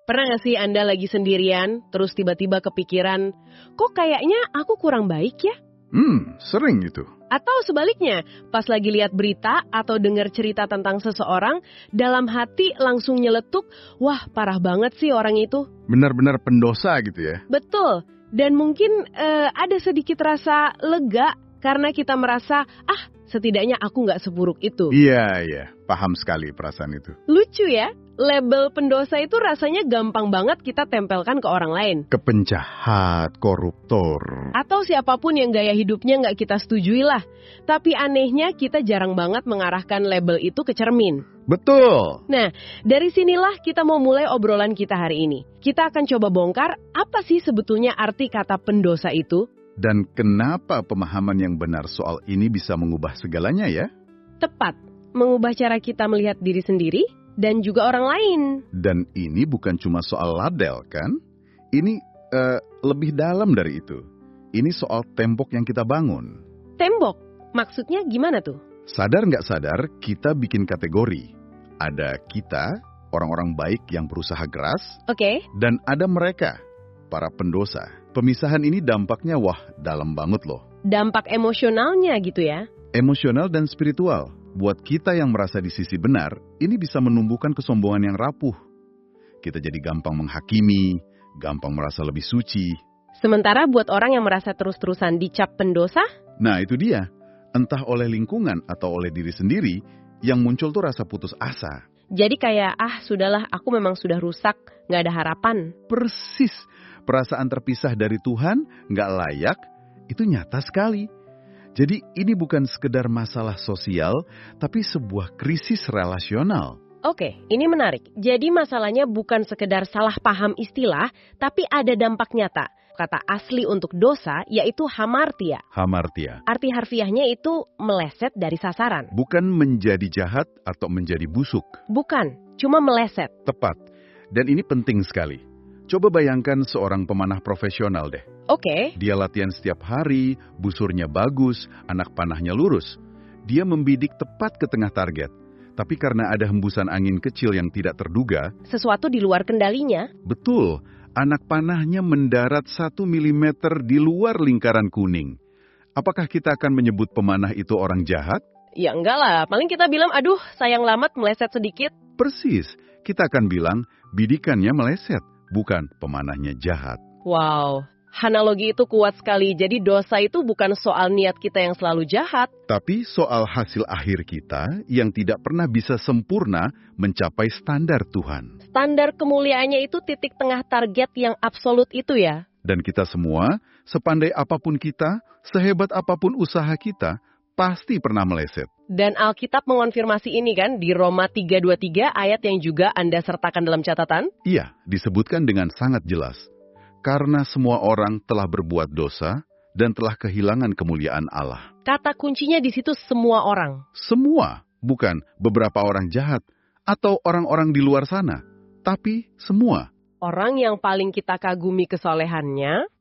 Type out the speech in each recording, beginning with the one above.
Pernah nggak sih Anda lagi sendirian, terus tiba-tiba kepikiran, kok kayaknya aku kurang baik ya? Sering itu. Atau sebaliknya, pas lagi lihat berita atau dengar cerita tentang seseorang, dalam hati langsung nyeletuk, wah parah banget sih orang itu. Benar-benar pendosa gitu ya. Betul, dan mungkin ada sedikit rasa lega karena kita merasa, setidaknya aku nggak seburuk itu. Iya, paham sekali perasaan itu. Lucu ya, label pendosa itu rasanya gampang banget kita tempelkan ke orang lain. Ke penjahat, koruptor. Atau siapapun yang gaya hidupnya nggak kita setujui lah. Tapi anehnya kita jarang banget mengarahkan label itu ke cermin. Betul. Nah, dari sinilah kita mau mulai obrolan kita hari ini. Kita akan coba bongkar apa sih sebetulnya arti kata pendosa itu. Dan kenapa pemahaman yang benar soal ini bisa mengubah segalanya ya? Tepat, mengubah cara kita melihat diri sendiri dan juga orang lain. Dan ini bukan cuma soal label kan? Ini lebih dalam dari itu. Ini soal tembok yang kita bangun. Tembok? Maksudnya gimana tuh? Sadar nggak sadar, kita bikin kategori. Ada kita, orang-orang baik yang berusaha keras. Oke. Dan ada mereka, para pendosa. Pemisahan ini dampaknya dalam banget loh. Dampak emosionalnya gitu ya? Emosional dan spiritual. Buat kita yang merasa di sisi benar, ini bisa menumbuhkan kesombongan yang rapuh. Kita jadi gampang menghakimi, gampang merasa lebih suci. Sementara buat orang yang merasa terus-terusan dicap pendosa? Nah itu dia, entah oleh lingkungan atau oleh diri sendiri, yang muncul tuh rasa putus asa. Jadi kayak, sudahlah aku memang sudah rusak, gak ada harapan. Persis, perasaan terpisah dari Tuhan, gak layak, itu nyata sekali. Jadi ini bukan sekedar masalah sosial, tapi sebuah krisis relasional. Oke, ini menarik. Jadi masalahnya bukan sekedar salah paham istilah, tapi ada dampak nyata. Kata asli untuk dosa yaitu hamartia. Hamartia. Arti harfiahnya itu meleset dari sasaran. Bukan menjadi jahat atau menjadi busuk. Bukan, cuma meleset. Tepat. Dan ini penting sekali. Coba bayangkan seorang pemanah profesional deh. Oke. Dia latihan setiap hari, busurnya bagus, anak panahnya lurus. Dia membidik tepat ke tengah target. Tapi karena ada hembusan angin kecil yang tidak terduga, sesuatu di luar kendalinya. Betul, anak panahnya mendarat 1 milimeter di luar lingkaran kuning. Apakah kita akan menyebut pemanah itu orang jahat? Ya enggak lah, paling kita bilang, aduh sayang lamat meleset sedikit. Persis, kita akan bilang bidikannya meleset, bukan pemanahnya jahat. Wow. Analogi itu kuat sekali, jadi dosa itu bukan soal niat kita yang selalu jahat. Tapi soal hasil akhir kita yang tidak pernah bisa sempurna mencapai standar Tuhan. Standar kemuliaannya itu titik tengah target yang absolut itu ya. Dan kita semua, sepandai apapun kita, sehebat apapun usaha kita, pasti pernah meleset. Dan Alkitab mengonfirmasi ini kan di Roma 3:23 ayat yang juga Anda sertakan dalam catatan? Iya, disebutkan dengan sangat jelas. Karena semua orang telah berbuat dosa dan telah kehilangan kemuliaan Allah. Kata kuncinya di situ semua orang. Semua, bukan beberapa orang jahat atau orang-orang di luar sana, tapi semua. Orang yang paling kita kagumi kesolehannya,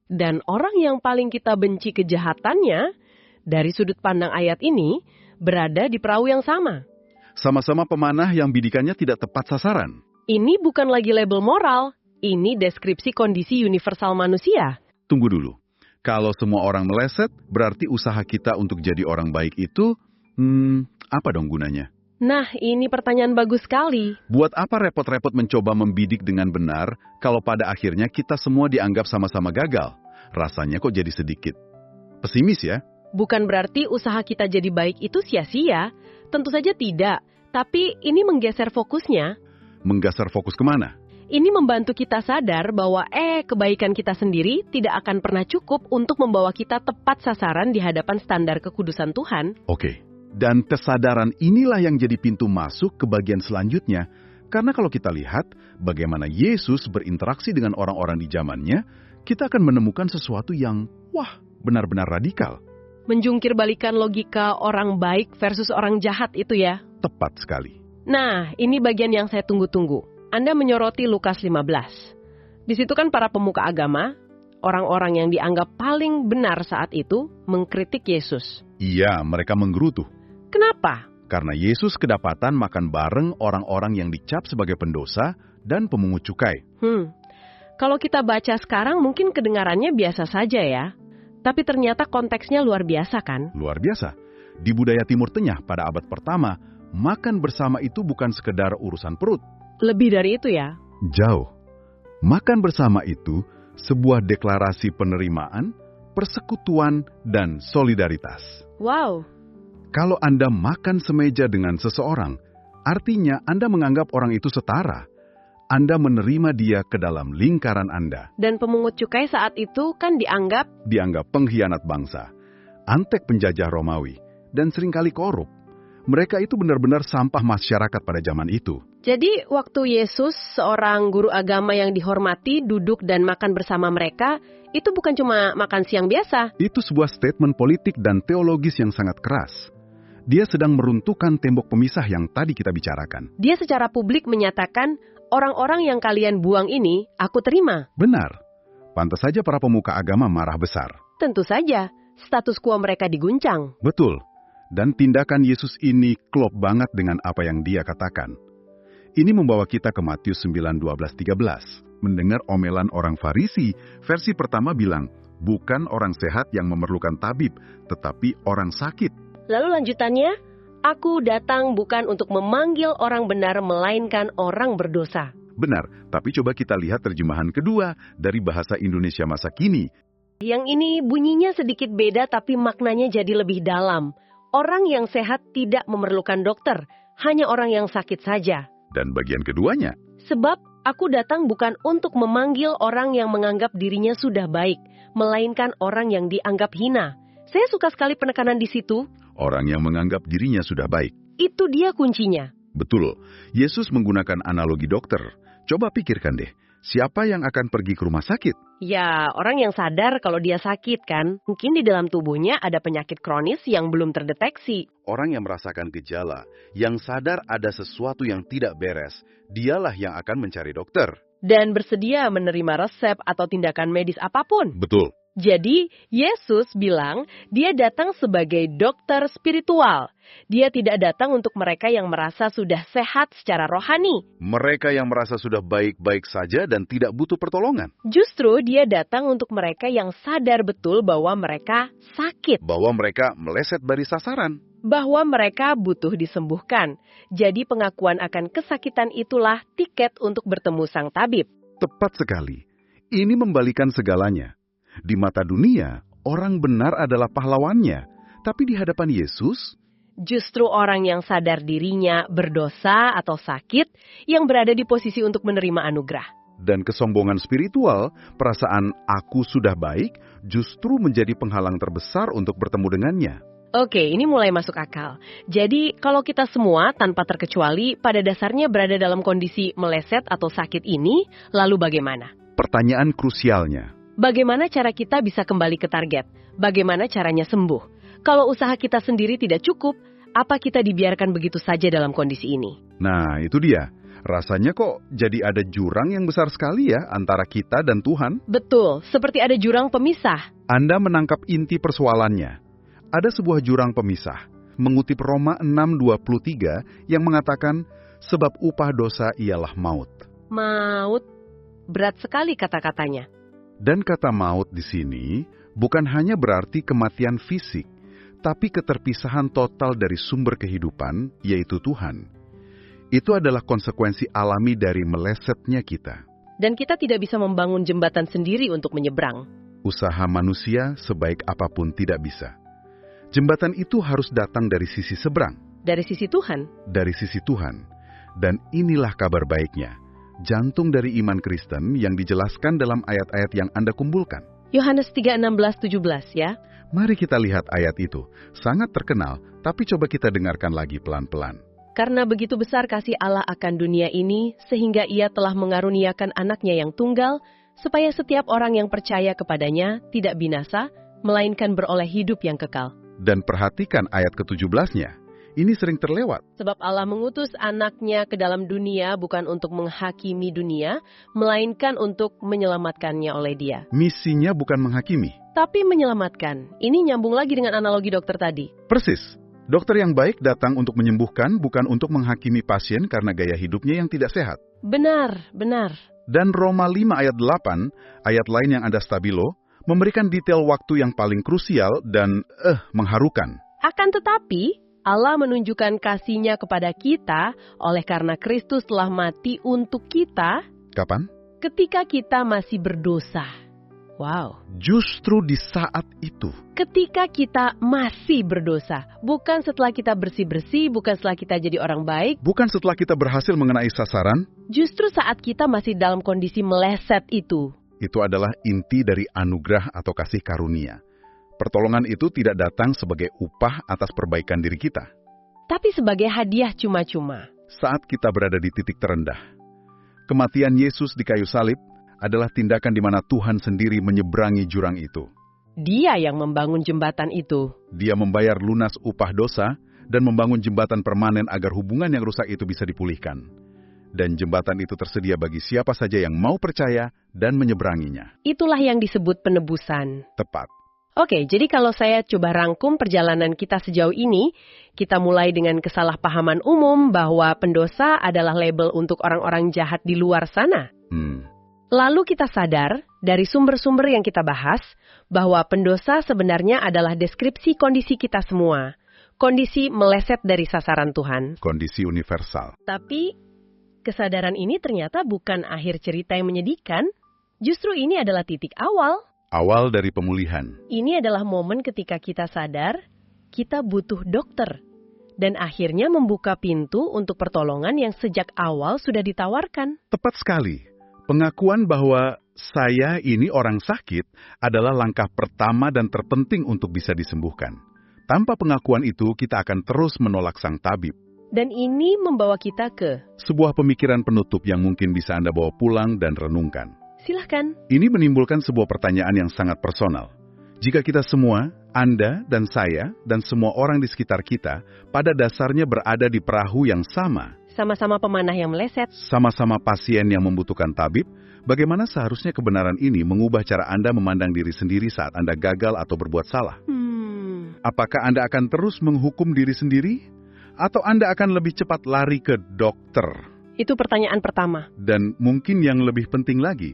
dan orang yang paling kita benci kejahatannya, dari sudut pandang ayat ini, berada di perahu yang sama. Sama-sama pemanah yang bidikannya tidak tepat sasaran. Ini bukan lagi label moral. Ini deskripsi kondisi universal manusia. Tunggu dulu. Kalau semua orang meleset, berarti usaha kita untuk jadi orang baik itu, apa dong gunanya? Nah, ini pertanyaan bagus sekali. Buat apa repot-repot mencoba membidik dengan benar, kalau pada akhirnya kita semua dianggap sama-sama gagal? Rasanya kok jadi sedikit pesimis ya? Bukan berarti usaha kita jadi baik itu sia-sia. Tentu saja tidak. Tapi ini menggeser fokusnya. Menggeser fokus kemana? Ini membantu kita sadar bahwa kebaikan kita sendiri tidak akan pernah cukup untuk membawa kita tepat sasaran di hadapan standar kekudusan Tuhan. Oke, dan kesadaran inilah yang jadi pintu masuk ke bagian selanjutnya. Karena kalau kita lihat bagaimana Yesus berinteraksi dengan orang-orang di zamannya, kita akan menemukan sesuatu yang, benar-benar radikal. Menjungkir balikan logika orang baik versus orang jahat itu ya. Tepat sekali. Nah, ini bagian yang saya tunggu-tunggu. Anda menyoroti Lukas 15. Di situ kan para pemuka agama, orang-orang yang dianggap paling benar saat itu, mengkritik Yesus. Iya, mereka menggerutu. Kenapa? Karena Yesus kedapatan makan bareng orang-orang yang dicap sebagai pendosa dan pemungut cukai. Kalau kita baca sekarang mungkin kedengarannya biasa saja ya. Tapi ternyata konteksnya luar biasa kan? Luar biasa. Di budaya Timur Tengah pada abad pertama, makan bersama itu bukan sekedar urusan perut. Lebih dari itu ya? Jauh. Makan bersama itu sebuah deklarasi penerimaan, persekutuan, dan solidaritas. Wow. Kalau Anda makan semeja dengan seseorang, artinya Anda menganggap orang itu setara. Anda menerima dia ke dalam lingkaran Anda. Dan pemungut cukai saat itu kan dianggap Pengkhianat bangsa, antek penjajah Romawi, dan seringkali korup. Mereka itu benar-benar sampah masyarakat pada zaman itu. Jadi waktu Yesus, seorang guru agama yang dihormati, duduk dan makan bersama mereka, itu bukan cuma makan siang biasa. Itu sebuah statement politik dan teologis yang sangat keras. Dia sedang meruntuhkan tembok pemisah yang tadi kita bicarakan. Dia secara publik menyatakan, orang-orang yang kalian buang ini, aku terima. Benar. Pantas saja para pemuka agama marah besar. Tentu saja, status quo mereka diguncang. Betul. Dan tindakan Yesus ini klop banget dengan apa yang dia katakan. Ini membawa kita ke Matius 9:12-13. Mendengar omelan orang Farisi, versi pertama bilang, bukan orang sehat yang memerlukan tabib, tetapi orang sakit. Lalu lanjutannya, aku datang bukan untuk memanggil orang benar, melainkan orang berdosa. Benar, tapi coba kita lihat terjemahan kedua dari bahasa Indonesia masa kini. Yang ini bunyinya sedikit beda tapi maknanya jadi lebih dalam. Orang yang sehat tidak memerlukan dokter, hanya orang yang sakit saja. Dan bagian keduanya, Sebab aku datang bukan untuk memanggil orang yang menganggap dirinya sudah baik, melainkan orang yang dianggap hina. Saya suka sekali penekanan di situ. orang yang menganggap dirinya sudah baik. Itu dia kuncinya. Betul, Yesus menggunakan analogi dokter. Coba pikirkan deh, siapa yang akan pergi ke rumah sakit? Ya, orang yang sadar kalau dia sakit kan. Mungkin di dalam tubuhnya ada penyakit kronis yang belum terdeteksi. Orang yang merasakan gejala, yang sadar ada sesuatu yang tidak beres, dialah yang akan mencari dokter. Dan bersedia menerima resep atau tindakan medis apapun. Betul. Jadi, Yesus bilang dia datang sebagai dokter spiritual. Dia tidak datang untuk mereka yang merasa sudah sehat secara rohani. Mereka yang merasa sudah baik-baik saja dan tidak butuh pertolongan. Justru dia datang untuk mereka yang sadar betul bahwa mereka sakit. Bahwa mereka meleset dari sasaran. Bahwa mereka butuh disembuhkan. Jadi pengakuan akan kesakitan itulah tiket untuk bertemu sang tabib. Tepat sekali. Ini membalikan segalanya. Di mata dunia, orang benar adalah pahlawannya. Tapi di hadapan Yesus, justru orang yang sadar dirinya berdosa atau sakit yang berada di posisi untuk menerima anugerah. dan kesombongan spiritual, perasaan aku sudah baik, justru menjadi penghalang terbesar untuk bertemu dengannya. Oke, ini mulai masuk akal. Jadi, kalau kita semua tanpa terkecuali pada dasarnya berada dalam kondisi meleset atau sakit ini, lalu bagaimana? Pertanyaan krusialnya, Bagaimana cara kita bisa kembali ke target? Bagaimana caranya sembuh? Kalau usaha kita sendiri tidak cukup, apa kita dibiarkan begitu saja dalam kondisi ini? nah itu dia. Rasanya kok jadi ada jurang yang besar sekali ya antara kita dan Tuhan. Betul, seperti ada jurang pemisah. Anda menangkap inti persoalannya. Ada sebuah jurang pemisah, mengutip Roma 6:23 yang mengatakan, sebab upah dosa ialah maut. Maut, berat sekali kata-katanya. Dan kata maut di sini bukan hanya berarti kematian fisik, tapi keterpisahan total dari sumber kehidupan, yaitu Tuhan. Itu adalah konsekuensi alami dari melesetnya kita. Dan kita tidak bisa membangun jembatan sendiri untuk menyeberang. Usaha manusia sebaik apapun tidak bisa. Jembatan itu harus datang dari sisi seberang, Dari sisi Tuhan, dari sisi Tuhan. Dan inilah kabar baiknya, jantung dari iman Kristen yang dijelaskan dalam ayat-ayat yang Anda kumpulkan. Yohanes 3:16-17 ya. Mari kita lihat ayat itu. Sangat terkenal, tapi coba kita dengarkan lagi pelan-pelan. Karena begitu besar kasih Allah akan dunia ini, sehingga ia telah mengaruniakan anaknya yang tunggal, supaya setiap orang yang percaya kepadanya tidak binasa, melainkan beroleh hidup yang kekal. Dan perhatikan ayat ke-17-nya. Ini sering terlewat. Sebab Allah mengutus anaknya ke dalam dunia bukan untuk menghakimi dunia, melainkan untuk menyelamatkannya oleh dia. Misinya bukan menghakimi. Tapi menyelamatkan. Ini nyambung lagi dengan analogi dokter tadi. Persis. Dokter yang baik datang untuk menyembuhkan, bukan untuk menghakimi pasien karena gaya hidupnya yang tidak sehat. Benar, benar. Dan Roma 5 ayat 8, ayat lain yang ada stabilo, memberikan detail waktu yang paling krusial dan mengharukan. Akan tetapi, Allah menunjukkan kasih-Nya kepada kita oleh karena Kristus telah mati untuk kita. Kapan? Ketika kita masih berdosa. Wow. Justru di saat itu. Ketika kita masih berdosa. Bukan setelah kita bersih-bersih, bukan setelah kita jadi orang baik. Bukan setelah kita berhasil mengenai sasaran. Justru saat kita masih dalam kondisi meleset itu. Itu adalah inti dari anugerah atau kasih karunia. Pertolongan itu tidak datang sebagai upah atas perbaikan diri kita. Tapi sebagai hadiah cuma-cuma. Saat kita berada di titik terendah. Kematian Yesus di kayu salib adalah tindakan di mana Tuhan sendiri menyeberangi jurang itu. Dia yang membangun jembatan itu. Dia membayar lunas upah dosa dan membangun jembatan permanen agar hubungan yang rusak itu bisa dipulihkan. Dan jembatan itu tersedia bagi siapa saja yang mau percaya dan menyeberanginya. Itulah yang disebut penebusan. Tepat. Oke, jadi kalau saya coba rangkum perjalanan kita sejauh ini, kita mulai dengan kesalahpahaman umum bahwa pendosa adalah label untuk orang-orang jahat di luar sana. Lalu kita sadar dari sumber-sumber yang kita bahas bahwa pendosa sebenarnya adalah deskripsi kondisi kita semua. Kondisi meleset dari sasaran Tuhan. Kondisi universal. Tapi kesadaran ini ternyata bukan akhir cerita yang menyedihkan. Justru ini adalah titik awal. Awal dari pemulihan. Ini adalah momen ketika kita sadar kita butuh dokter. Dan akhirnya membuka pintu untuk pertolongan yang sejak awal sudah ditawarkan. Tepat sekali. Pengakuan bahwa saya ini orang sakit adalah langkah pertama dan terpenting untuk bisa disembuhkan. Tanpa pengakuan itu, kita akan terus menolak sang tabib. Dan ini membawa kita ke sebuah pemikiran penutup yang mungkin bisa Anda bawa pulang dan renungkan. Silahkan. Ini menimbulkan sebuah pertanyaan yang sangat personal. Jika kita semua, Anda dan saya, dan semua orang di sekitar kita, pada dasarnya berada di perahu yang sama. Sama-sama pemanah yang meleset. Sama-sama pasien yang membutuhkan tabib, bagaimana seharusnya kebenaran ini mengubah cara Anda memandang diri sendiri saat Anda gagal atau berbuat salah? Apakah Anda akan terus menghukum diri sendiri? Atau Anda akan lebih cepat lari ke dokter? Itu pertanyaan pertama. Dan mungkin yang lebih penting lagi,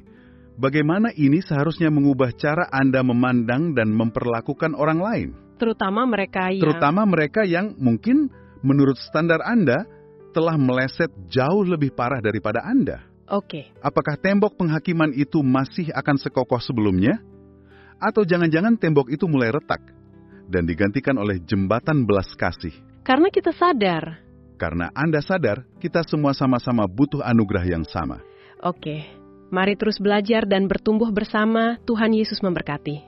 bagaimana ini seharusnya mengubah cara Anda memandang dan memperlakukan orang lain? Terutama mereka yang mungkin menurut standar Anda telah meleset jauh lebih parah daripada Anda. Oke. Apakah tembok penghakiman itu masih akan sekokoh sebelumnya? Atau jangan-jangan tembok itu mulai retak dan digantikan oleh jembatan belas kasih? Karena kita sadar. Karena Anda sadar, kita semua sama-sama butuh anugerah yang sama. Oke. Mari terus belajar dan bertumbuh bersama. Tuhan Yesus memberkati.